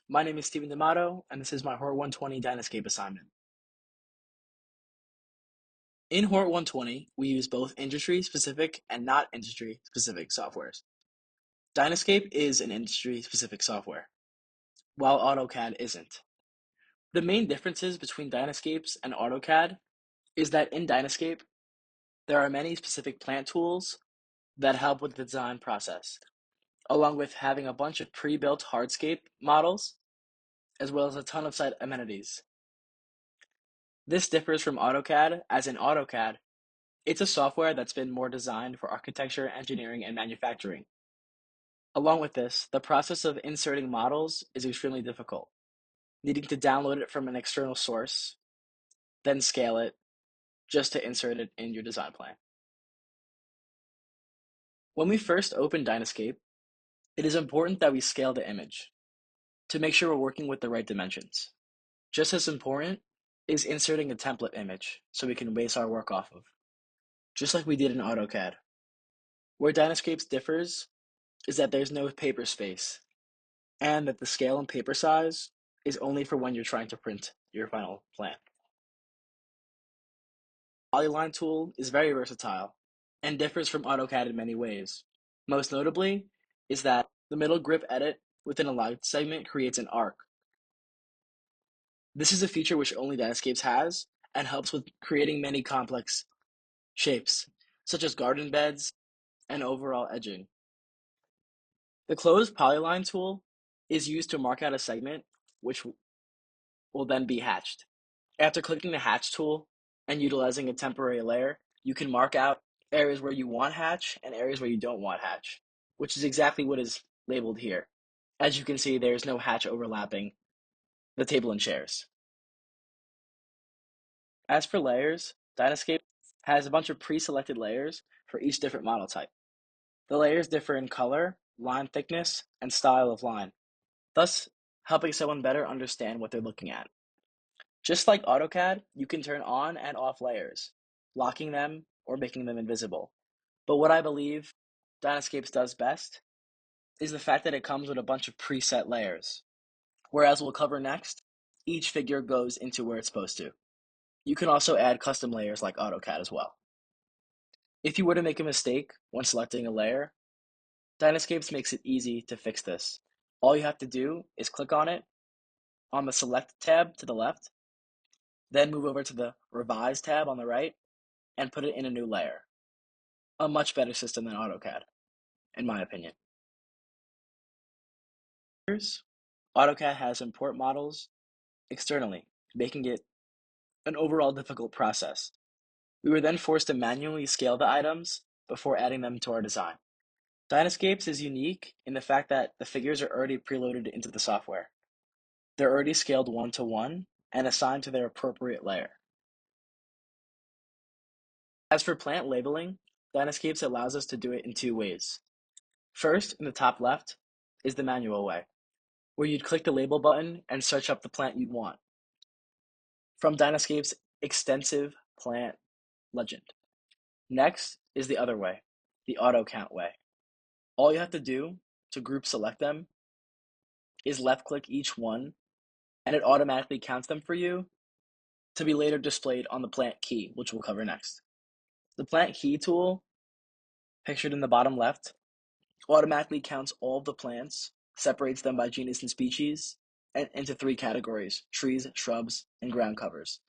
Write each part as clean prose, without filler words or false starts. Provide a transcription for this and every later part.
My name is Stephen D'Amato, and this is my HORT 120 DynaScape assignment. In HORT 120, we use both industry-specific and not industry-specific softwares. DynaScape is an industry-specific software, while AutoCAD isn't. The main differences between DynaScapes and AutoCAD is that in DynaScape, there are many specific plant tools that help with the design process, along with having a bunch of pre-built hardscape models, as well as a ton of site amenities. This differs from AutoCAD, as in AutoCAD, it's a software that's been more designed for architecture, engineering, and manufacturing. Along with this, the process of inserting models is extremely difficult, needing to download it from an external source, then scale it, just to insert it in your design plan. When we first open DynaScape, it is important that we scale the image to make sure we're working with the right dimensions. Just as important is inserting a template image so we can base our work off of, just like we did in AutoCAD. Where DynaScape differs is that there's no paper space, and that the scale and paper size is only for when you're trying to print your final plan. Polyline tool is very versatile and differs from AutoCAD in many ways. Most notably is that the middle grip edit within a line segment creates an arc. This is a feature which only DynaScapes has and helps with creating many complex shapes, such as garden beds and overall edging. The closed polyline tool is used to mark out a segment, which will then be hatched. After clicking the hatch tool and utilizing a temporary layer, you can mark out areas where you want hatch and areas where you don't want hatch, which is exactly what is labeled here. As you can see, there's no hatch overlapping the table and chairs. As for layers, DynaScape has a bunch of pre-selected layers for each different model type. The layers differ in color, line thickness, and style of line, thus helping someone better understand what they're looking at. Just like AutoCAD, you can turn on and off layers, locking them or making them invisible. But what I believe DynaScapes does best is the fact that it comes with a bunch of preset layers. Whereas we'll cover next, each figure goes into where it's supposed to. You can also add custom layers like AutoCAD as well. If you were to make a mistake when selecting a layer, DynaScapes makes it easy to fix this. All you have to do is click on it on the Select tab to the left, then move over to the Revise tab on the right, and put it in a new layer. A much better system than AutoCAD, in my opinion. AutoCAD has import models externally, making it an overall difficult process. We were then forced to manually scale the items before adding them to our design. DynaScapes is unique in the fact that the figures are already preloaded into the software. They're already scaled 1-to-1 and assigned to their appropriate layer. As for plant labeling, DynaScapes allows us to do it in two ways. First, in the top left, is the manual way, where you'd click the label button and search up the plant you'd want from DynaScape's extensive plant legend. Next is the other way, the auto count way. All you have to do to group select them is left click each one, and it automatically counts them for you to be later displayed on the plant key, which we'll cover next. The plant key tool, pictured in the bottom left, automatically counts all of the plants, separates them by genus and species, and into three categories: trees, shrubs, and ground covers,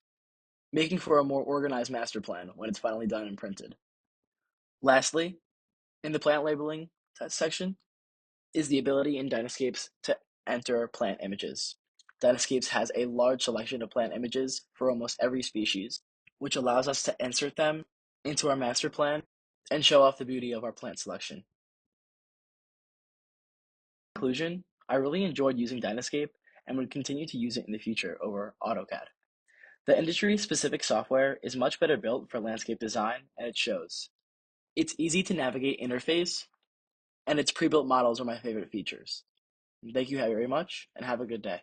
making for a more organized master plan when it's finally done and printed. Lastly, in the plant labeling section is the ability in DynaScapes to enter plant images. DynaScapes has a large selection of plant images for almost every species, which allows us to insert them into our master plan and show off the beauty of our plant selection. In conclusion, I really enjoyed using DynaScape and would continue to use it in the future over AutoCAD. The industry-specific software is much better built for landscape design, and it shows. It's easy to navigate interface, and its pre-built models are my favorite features. Thank you very much, and have a good day.